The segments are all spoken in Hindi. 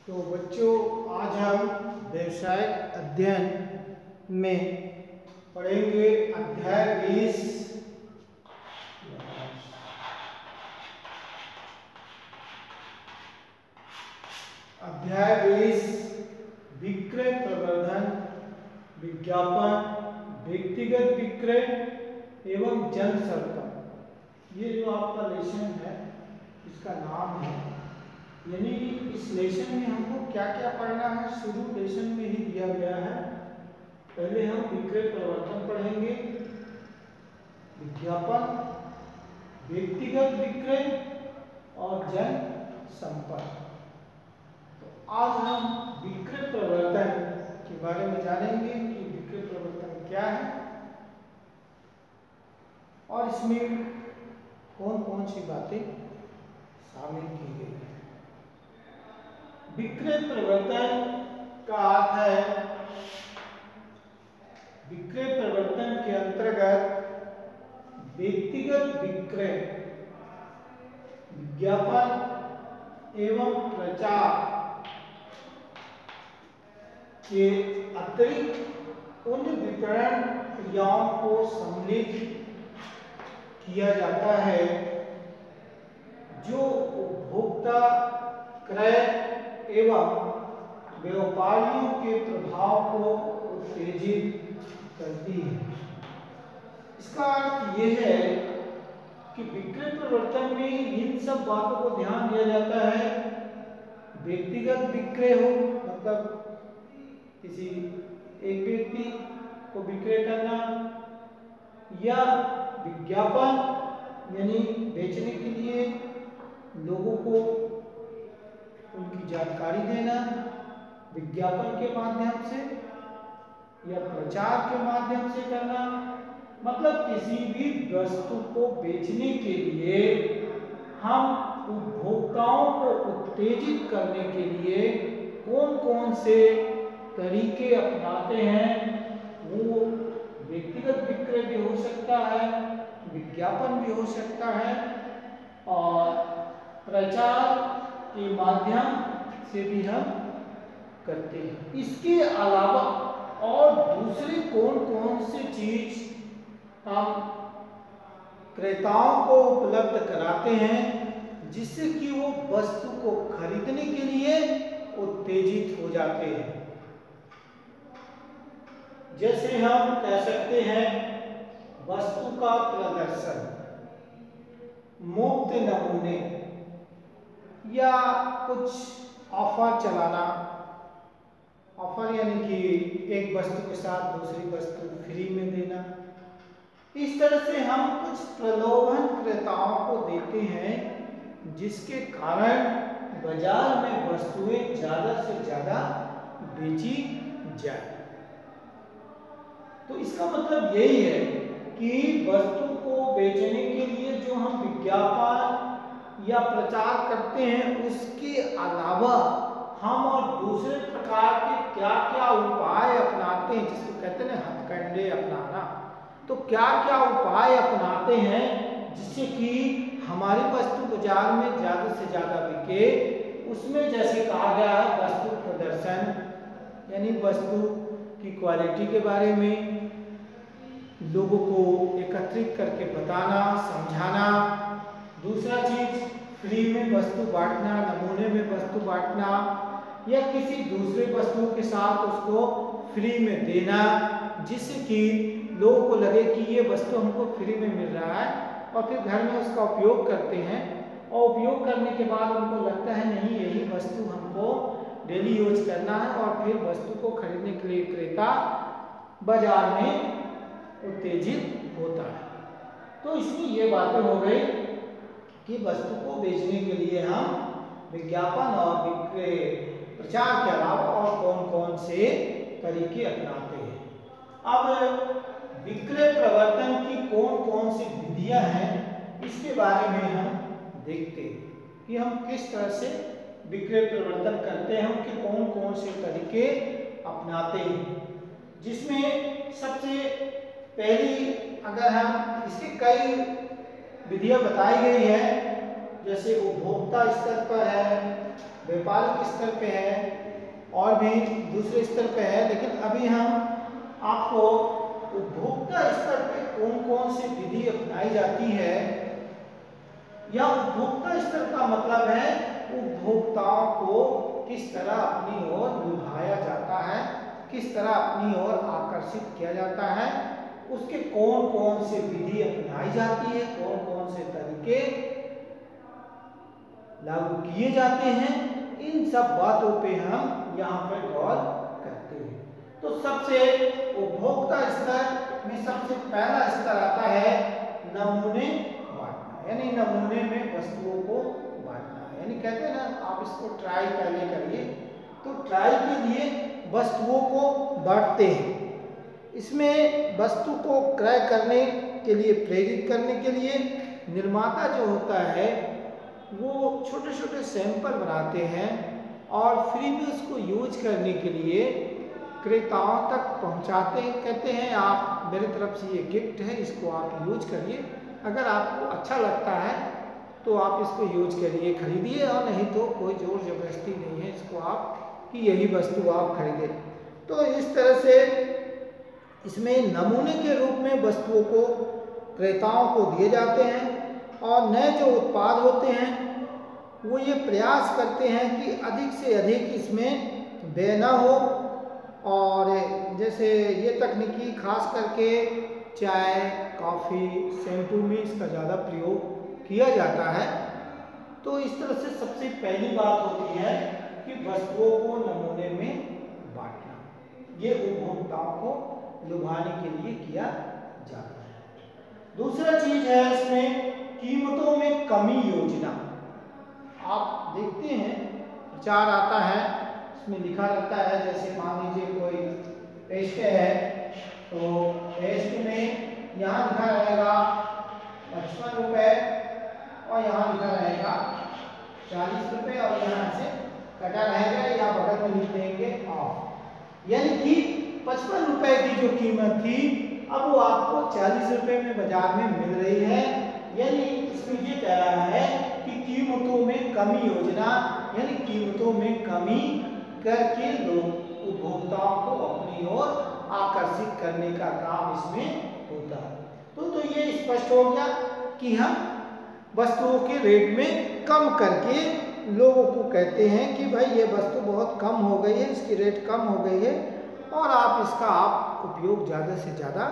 तो बच्चों, आज हम व्यवसायिक अध्ययन में पढ़ेंगे अध्याय 20। अध्याय 20 विक्रय प्रवर्धन, विज्ञापन, व्यक्तिगत विक्रय एवं जनसंपर्क। ये जो आपका लेसन है इसका नाम है, यानी इस लेसन में हमको क्या क्या पढ़ना है शुरू लेसन में ही दिया गया है। पहले हम विक्रय प्रवर्तन पढ़ेंगे, विज्ञापन, व्यक्तिगत विक्रय और जन संपर्क। तो आज हम विक्रय प्रवर्तन के बारे में जानेंगे कि विक्रय प्रवर्तन क्या है और इसमें कौन कौन सी बातें शामिल की गई है। विक्रय प्रवर्तन का अर्थ है, विक्रय प्रवर्तन के अंतर्गत व्यक्तिगत विक्रय, विज्ञापन एवं प्रचार के अतिरिक्त उन वितरण क्रियाओं को सम्मिलित किया जाता है जो उपभोक्ता, क्रय एवं व्यापारियों के प्रभाव को उत्तेजित करती है। इसका अर्थ यह है कि विक्रय प्रवर्तन में इन सब बातों को ध्यान दिया जाता है। व्यक्तिगत विक्रय हो, मतलब किसी एक व्यक्ति को विक्रय करना, या विज्ञापन यानी बेचने के लिए लोगों को उनकी जानकारी देना विज्ञापन के माध्यम से या प्रचार के माध्यम से करना। मतलब किसी भी वस्तु को बेचने के लिए हम उपभोक्ताओं को उत्तेजित करने के लिए कौन कौन से तरीके अपनाते हैं, वो व्यक्तिगत विक्रय भी हो सकता है, विज्ञापन भी हो सकता है और प्रचार के माध्यम से भी हम करते हैं। इसके अलावा और दूसरी कौन कौन सी चीज हम क्रेताओं को उपलब्ध कराते हैं जिससे कि वो वस्तु को खरीदने के लिए उत्तेजित हो जाते हैं। जैसे हम कह सकते हैं वस्तु का प्रदर्शन, मुफ्त नमूने या कुछ ऑफर चलाना। ऑफर यानी कि एक वस्तु के साथ दूसरी वस्तु फ्री में देना। इस तरह से हम कुछ प्रलोभन क्रेताओं को देते हैं जिसके कारण बाजार में वस्तुएं ज्यादा से ज्यादा बेची जाए। तो इसका मतलब यही है कि वस्तु को बेचने के लिए जो हम विज्ञापन या प्रचार करते हैं उसके अलावा हम और दूसरे प्रकार के क्या क्या उपाय अपनाते हैं, जिसको कहते हैं हथकंडे अपनाना। तो क्या क्या उपाय अपनाते हैं जिससे कि हमारी वस्तु बाजार में ज्यादा से ज्यादा बिके। उसमें जैसे कहा गया है वस्तु प्रदर्शन, यानी वस्तु की क्वालिटी के बारे में लोगों को एकत्रित करके बताना, समझाना। दूसरा चीज फ्री में वस्तु बांटना, नमूने में वस्तु बांटना या किसी दूसरे वस्तु के साथ उसको फ्री में देना जिससे कि लोगों को लगे कि ये वस्तु हमको फ्री में मिल रहा है और फिर घर में उसका उपयोग करते हैं और उपयोग करने के बाद उनको लगता है नहीं यही वस्तु हमको डेली यूज करना है और फिर वस्तु को खरीदने के लिए क्रेता बाजार में उत्तेजित होता है। तो इसमें ये बातें हो गई कि वस्तु को बेचने के लिए हम विज्ञापन और विक्रय प्रचार के अलावा और कौन कौन से तरीके अपनाते हैं। अब विक्रय प्रवर्तन की कौन कौन सी विधियां हैं इसके बारे में हम देखते हैं कि हम किस तरह से विक्रय प्रवर्तन करते हैं, उनके कौन कौन से तरीके अपनाते हैं। जिसमें सबसे पहली अगर हम इसकी कई विधियां बताई गई है, जैसे उपभोक्ता स्तर पर है, व्यापारिक स्तर पे है और भी दूसरे स्तर पे है, लेकिन अभी हम आपको उपभोक्ता स्तर पे कौन कौन सी विधि अपनाई जाती है, या उपभोक्ता स्तर का मतलब है उपभोक्ताओं को किस तरह अपनी ओर लुभाया जाता है, किस तरह अपनी ओर आकर्षित किया जाता है, उसके कौन कौन से विधि अपनाई जाती है, कौन कौन से तरीके लागू किए जाते हैं, इन सब बातों पे हम यहाँ पर गौर करते हैं। तो सबसे उपभोक्ता स्तर में सबसे पहला स्तर आता है नमूने बांटना, यानी नमूने में वस्तुओं को बांटना। यानी कहते हैं ना, आप इसको ट्राई पहले करिए, तो ट्राई के लिए वस्तुओं को बांटते हैं। इसमें वस्तु को क्रय करने के लिए, प्रेरित करने के लिए निर्माता जो होता है वो छोटे छोटे सैंपल बनाते हैं और फ्री में उसको यूज करने के लिए क्रेताओं तक पहुंचाते हैं। कहते हैं आप, मेरे तरफ से ये गिफ्ट है, इसको आप यूज करिए, अगर आपको अच्छा लगता है तो आप इसको यूज करिए, खरीदिए, और नहीं तो कोई जोर जबरदस्ती नहीं है इसको आप कि यही वस्तु आप खरीदें। तो इस तरह से इसमें नमूने के रूप में वस्तुओं को क्रेताओं को दिए जाते हैं, और नए जो उत्पाद होते हैं वो ये प्रयास करते हैं कि अधिक से अधिक इसमें व्यय न हो। और जैसे ये तकनीकी खास करके चाय, कॉफ़ी, शैम्पू में इसका ज़्यादा प्रयोग किया जाता है। तो इस तरह से सबसे पहली बात होती है कि वस्तुओं को नमूने में बांटना, ये उपभोक्ताओं को लुभाने के लिए किया जाता है। दूसरा चीज है इसमें कीमतों में कमी योजना। आप देखते हैं प्रचार आता है, इसमें लिखा रहता है, जैसे मान लीजिए कोई पेस्ट है, तो पेस्ट में यहाँ लिखा रहेगा 55 रुपये और यहाँ लिखा रहेगा 40 रुपये, और यहाँ से कटा रहेगा या बगल में लिख देंगे ऑफ। यानी कि 55 रुपये की जो कीमत थी अब वो आपको 40 रुपये में बाजार में मिल रही है। यानी इसमें ये कह रहा है कि कीमतों में कमी योजना, यानी कीमतों में कमी करके लोग उपभोक्ताओं को अपनी ओर आकर्षित करने का काम इसमें होता है। तो ये स्पष्ट हो गया कि हम वस्तुओं के रेट में कम करके लोगों को कहते हैं कि भाई ये वस्तु बहुत कम हो गई है, इसकी रेट कम हो गई है और आप इसका उपयोग ज़्यादा से ज़्यादा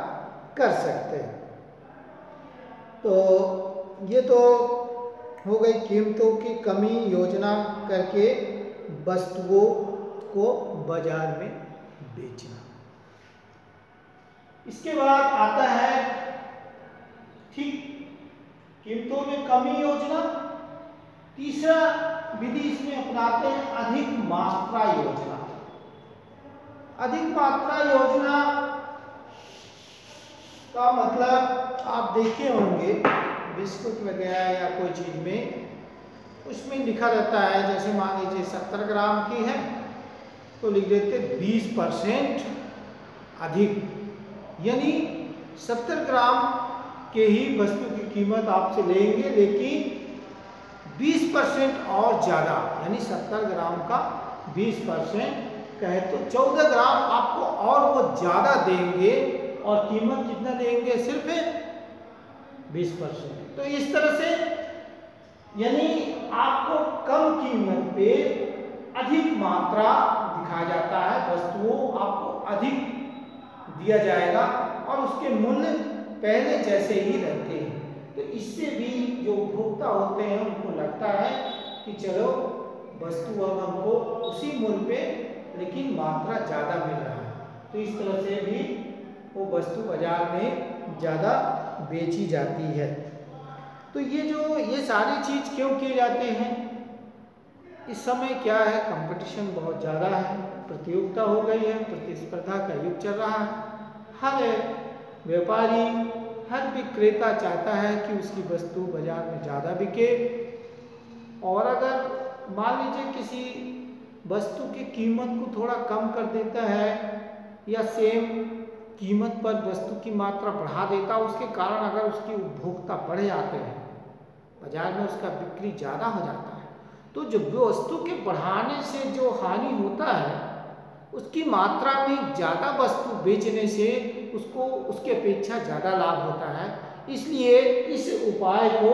कर सकते हैं। तो ये तो हो गई कीमतों की कमी योजना करके वस्तुओं को बाजार में बेचना। इसके बाद आता है ठीक कीमतों में कमी योजना। तीसरा विधि इसमें अपनाते हैं अधिक मात्रा योजना। अधिक मात्रा योजना का मतलब आप देखे होंगे बिस्कुट वगैरह या कोई चीज़ में उसमें लिखा रहता है, जैसे मान लीजिए 70 ग्राम की है तो लिख देते 20% अधिक, यानी 70 ग्राम के ही वस्तु की कीमत आपसे लेंगे लेकिन 20% और ज़्यादा, यानी 70 ग्राम का 20% कहे तो 14 ग्राम आपको और वो ज़्यादा देंगे और कीमत कितना देंगे, सिर्फ 20%। तो इस तरह से यानी आपको कम कीमत पे अधिक मात्रा दिखाया जाता है, वस्तुओं आपको अधिक दिया जाएगा और उसके मूल्य पहले जैसे ही रहते हैं। तो इससे भी जो उपभोक्ता होते हैं उनको लगता है कि चलो वस्तु अब हमको उसी मूल्य पे लेकिन मात्रा ज़्यादा मिल रहा है, तो इस तरह से भी वो वस्तु बाजार में ज़्यादा बेची जाती है। तो ये सारी चीज़ क्यों किए जाते हैं? इस समय क्या है, कंपटीशन बहुत ज़्यादा है, प्रतियोगिता हो गई है, प्रतिस्पर्धा का युग चल रहा है। हर व्यापारी, हर विक्रेता चाहता है कि उसकी वस्तु बाजार में ज़्यादा बिके, और अगर मान लीजिए किसी वस्तु की कीमत को थोड़ा कम कर देता है या सेम कीमत पर वस्तु की मात्रा बढ़ा देता, उसके कारण अगर उसके उपभोक्ता बढ़ जाते हैं, बाजार में उसका बिक्री ज़्यादा हो जाता है, तो जो वस्तु के बढ़ाने से जो हानि होता है उसकी मात्रा में ज़्यादा वस्तु बेचने से उसको उसके अपेक्षा ज़्यादा लाभ होता है। इसलिए इस उपाय को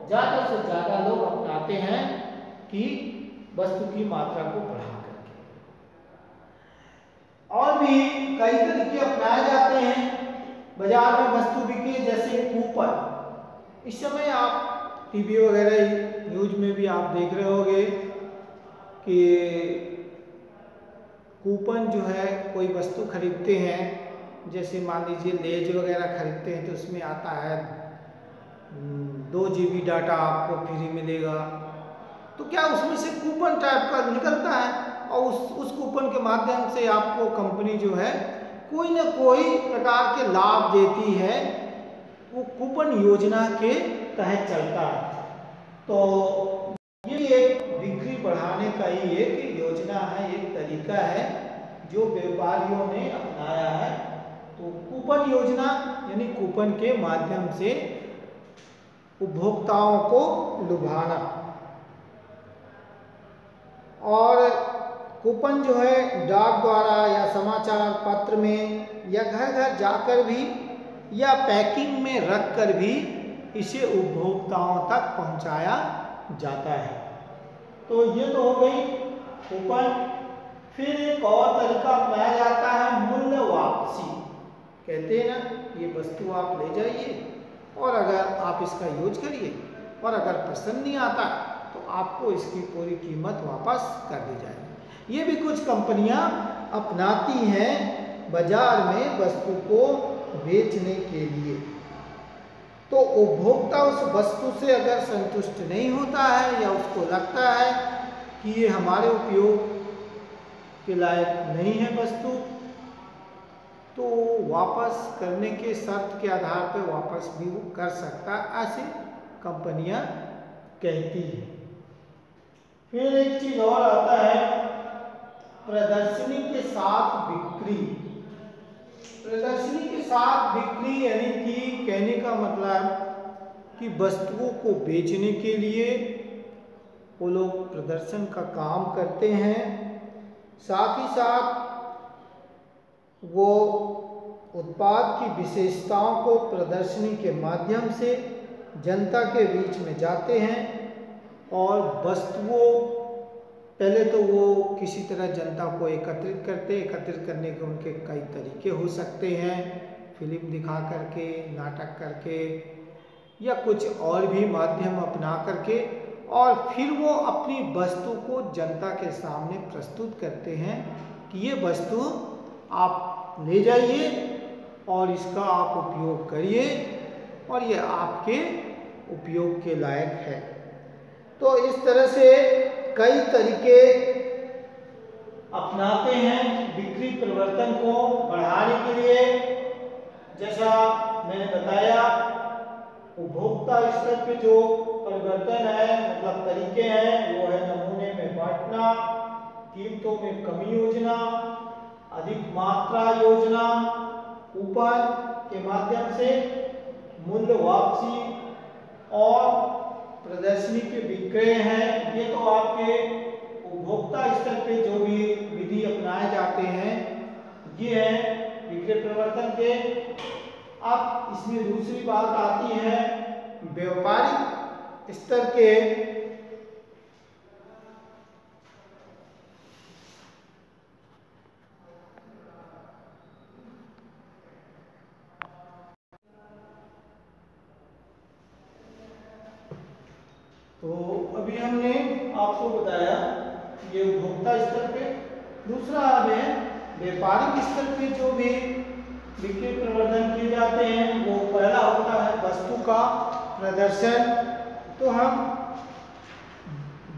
ज़्यादा से ज़्यादा लोग अपनाते हैं कि वस्तु की मात्रा को बढ़ा करके। और भी कई तरीके अपनाए जाते हैं बाजार में वस्तु बिके, जैसे कूपन। इस समय आप टीवी वगैरह न्यूज में भी आप देख रहे होंगे कि कूपन जो है कोई वस्तु खरीदते हैं, जैसे मान लीजिए लेज वगैरह खरीदते हैं तो उसमें आता है 2 GB डाटा आपको फ्री मिलेगा। तो क्या उसमें से कूपन टाइप का निकलता है और उस कूपन के माध्यम से आपको कंपनी जो है कोई ना कोई प्रकार के लाभ देती है, वो कूपन योजना के तहत चलता है। तो ये एक बिक्री बढ़ाने का ही एक योजना है, एक तरीका है जो व्यापारियों ने अपनाया है। तो कूपन योजना यानी कूपन के माध्यम से उपभोक्ताओं को लुभाना। और कूपन जो है डाक द्वारा या समाचार पत्र में या घर घर जाकर भी या पैकिंग में रखकर भी इसे उपभोक्ताओं तक पहुंचाया जाता है। तो ये तो हो गई कूपन। फिर एक और तरीका अपनाया जाता है मूल्य वापसी। कहते हैं ना, ये वस्तु आप ले जाइए और अगर आप इसका यूज करिए और अगर पसंद नहीं आता तो आपको इसकी पूरी कीमत वापस कर दी जाएगी। ये भी कुछ कंपनियां अपनाती हैं बाजार में वस्तु को बेचने के लिए। तो उपभोक्ता उस वस्तु से अगर संतुष्ट नहीं होता है या उसको लगता है कि ये हमारे उपयोग के लायक नहीं है वस्तु, तो वापस करने के शर्त के आधार पर वापस भी वो कर सकता है, ऐसी कंपनियां कहती हैं। फिर एक चीज और आता है प्रदर्शनी के साथ बिक्री। प्रदर्शनी के साथ बिक्री यानी कि कहने का मतलब कि वस्तुओं को बेचने के लिए वो लोग प्रदर्शन का काम करते हैं, साथ ही साथ वो उत्पाद की विशेषताओं को प्रदर्शनी के माध्यम से जनता के बीच में जाते हैं। और वस्तुओं पहले तो वो किसी तरह जनता को एकत्रित करने के उनके कई तरीके हो सकते हैं, फिल्म दिखा करके, नाटक करके या कुछ और भी माध्यम अपना करके, और फिर वो अपनी वस्तु को जनता के सामने प्रस्तुत करते हैं कि ये वस्तु आप ले जाइए और इसका आप उपयोग करिए और ये आपके उपयोग के लायक है। तो इस तरह से कई तरीके अपनाते हैं बिक्री परिवर्तन को बढ़ाने के लिए। जैसा मैंने बताया, उपभोक्ता स्तर पे जो परिवर्तन है, मतलब तरीके हैं, वो है नमूने में बांटना, कीमतों में कमी योजना, अधिक मात्रा योजना, कूपन के माध्यम से मूल्य वापसी और प्रदर्शनी के विक्रय हैं। ये तो आपके उपभोक्ता स्तर पे जो भी विधि अपनाए जाते हैं ये हैं विक्रय परिवर्तन के। अब इसमें दूसरी बात आती है व्यापारिक स्तर के। तो अभी हमने आपको बताया ये उपभोक्ता स्तर पे। दूसरा अब है व्यापारिक स्तर पे जो भी बिक्री प्रवर्धन किए जाते हैं, वो पहला होता है वस्तु का प्रदर्शन। तो हम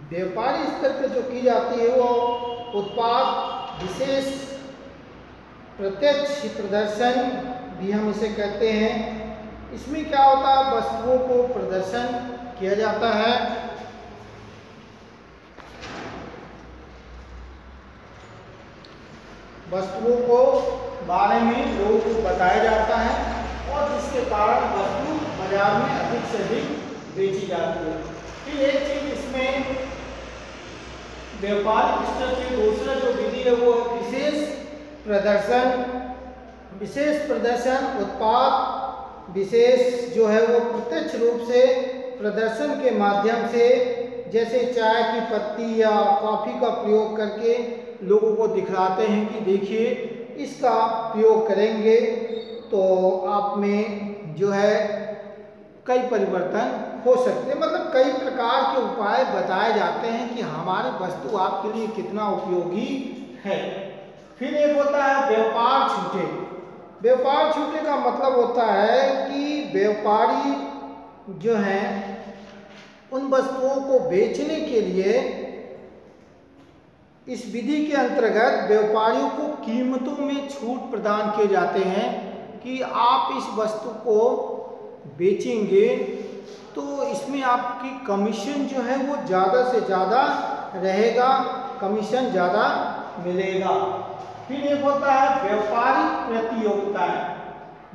व्यापारिक स्तर पे जो की जाती है वो उत्पाद विशेष प्रत्यक्ष प्रदर्शन भी हम इसे कहते हैं। इसमें क्या होता है, वस्तुओं को प्रदर्शन किया जाता है, वस्तुओं को बारे में लोगों को बताया जाता है और जिसके कारण वस्तु बाजार में अधिक से अधिक बेची जाती है। फिर एक चीज इसमें व्यापारिक स्तर पे दूसरा जो विधि है वो है विशेष प्रदर्शन। विशेष प्रदर्शन उत्पाद विशेष जो है वो प्रत्यक्ष रूप से प्रदर्शन के माध्यम से, जैसे चाय की पत्ती या कॉफी का प्रयोग करके लोगों को दिखलाते हैं कि देखिए इसका प्रयोग करेंगे तो आप में जो है कई परिवर्तन हो सकते हैं। मतलब कई प्रकार के उपाय बताए जाते हैं कि हमारी वस्तु आपके लिए कितना उपयोगी है। फिर एक होता है व्यापार छूटे। व्यापार छूटे का मतलब होता है कि व्यापारी जो हैं उन वस्तुओं को बेचने के लिए इस विधि के अंतर्गत व्यापारियों को कीमतों में छूट प्रदान किए जाते हैं कि आप इस वस्तु को बेचेंगे तो इसमें आपकी कमीशन जो है वो ज़्यादा से ज़्यादा रहेगा, कमीशन ज़्यादा मिलेगा। फिर एक होता है व्यापारिक प्रतियोगिताएं।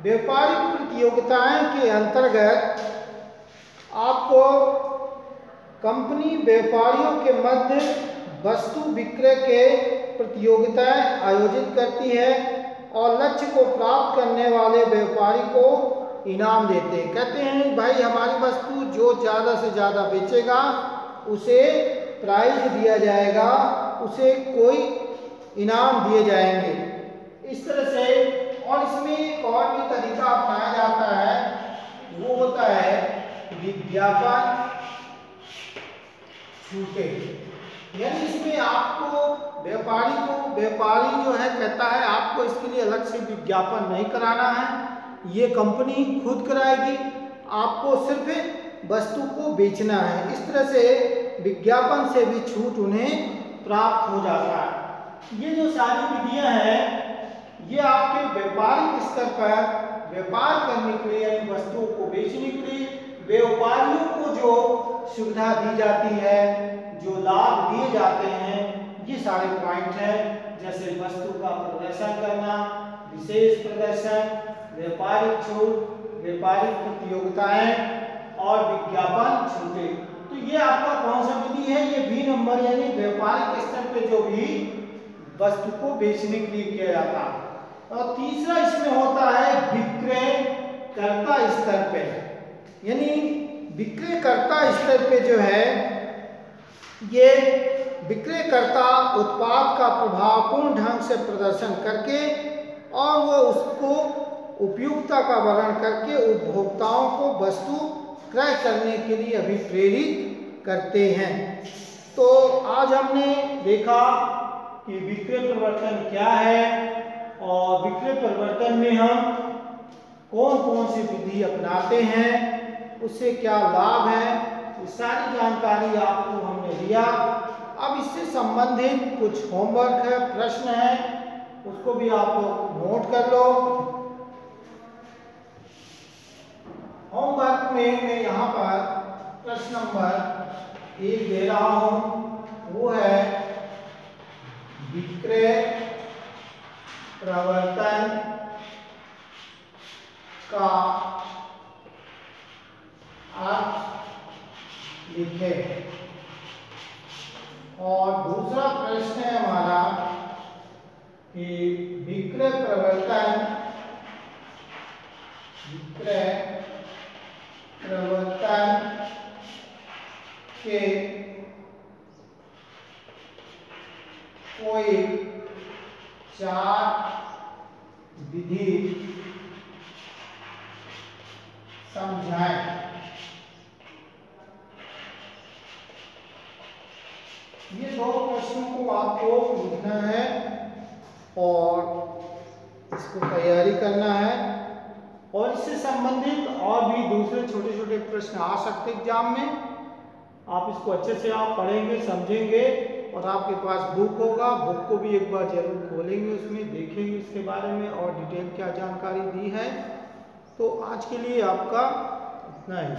व्यापारिक प्रतियोगिताएं के अंतर्गत आपको कंपनी व्यापारियों के मध्य वस्तु विक्रय के प्रतियोगिताएं आयोजित करती है और लक्ष्य को प्राप्त करने वाले व्यापारी को इनाम देते हैं। कहते हैं भाई हमारी वस्तु जो ज़्यादा से ज़्यादा बेचेगा उसे प्राइज दिया जाएगा, उसे कोई इनाम दिए जाएंगे। इस तरह से और इसमें एक और भी तरीका अपनाया जाता है वो होता है विज्ञापन छूटे। यानी इसमें आपको व्यापारी जो है कहता है आपको इसके लिए अलग से विज्ञापन नहीं कराना है, ये कंपनी खुद कराएगी, आपको सिर्फ वस्तु को बेचना है। इस तरह से विज्ञापन से भी छूट उन्हें प्राप्त हो जाता है। ये जो सारी विधियां हैं ये आपके व्यापारिक स्तर पर व्यापार करने के लिए यानी वस्तुओं को बेचने के लिए व्यापारियों को जो सुविधा दी जाती है, जो लाभ दिए जाते हैं, ये सारे पॉइंट हैं। जैसे वस्तु का प्रदर्शन करना, विशेष प्रदर्शन, व्यापारिक छूट, व्यापारिक प्रतियोगिताएं और विज्ञापन छूटे। तो ये आपका कौन सा विधि है? ये बी नंबर यानी व्यापारिक स्तर पे जो भी वस्तु को बेचने के लिए किया जाता है। और तीसरा इसमें होता है विक्रयकर्ता स्तर पे, यानी विक्रयकर्ता स्तर पे जो है ये विक्रयकर्ता उत्पाद का प्रभावपूर्ण ढंग से प्रदर्शन करके और वो उसको उपयुक्तता का वर्णन करके उपभोक्ताओं को वस्तु क्रय करने के लिए अभिप्रेरित करते हैं। तो आज हमने देखा कि विक्रय परिवर्तन क्या है और विक्रय परिवर्तन में हम कौन कौन सी विधि अपनाते हैं, उससे क्या लाभ है, ये सारी जानकारी आपको हमने दिया। अब इससे संबंधित कुछ होमवर्क है, प्रश्न है, उसको भी आप लोग नोट कर लो। होमवर्क में मैं यहाँ पर प्रश्न नंबर 1 दे रहा हूँ, वो है विक्रय प्रवर्तन का अर्थ लिखे। और दूसरा प्रश्न है हमारा कि विक्रय प्रवर्तन के कोई 4 विधि समझाएं। ये 2 प्रश्नों को आपको लिखना है और इसको तैयारी करना है। और इससे संबंधित और भी दूसरे छोटे छोटे प्रश्न आ सकते एग्जाम में। आप इसको अच्छे से आप पढ़ेंगे, समझेंगे और आपके पास बुक होगा, बुक को भी एक बार जरूर खोलेंगे, उसमें देखेंगे इसके बारे में और डिटेल क्या जानकारी दी है। तो आज के लिए आपका इतना ही।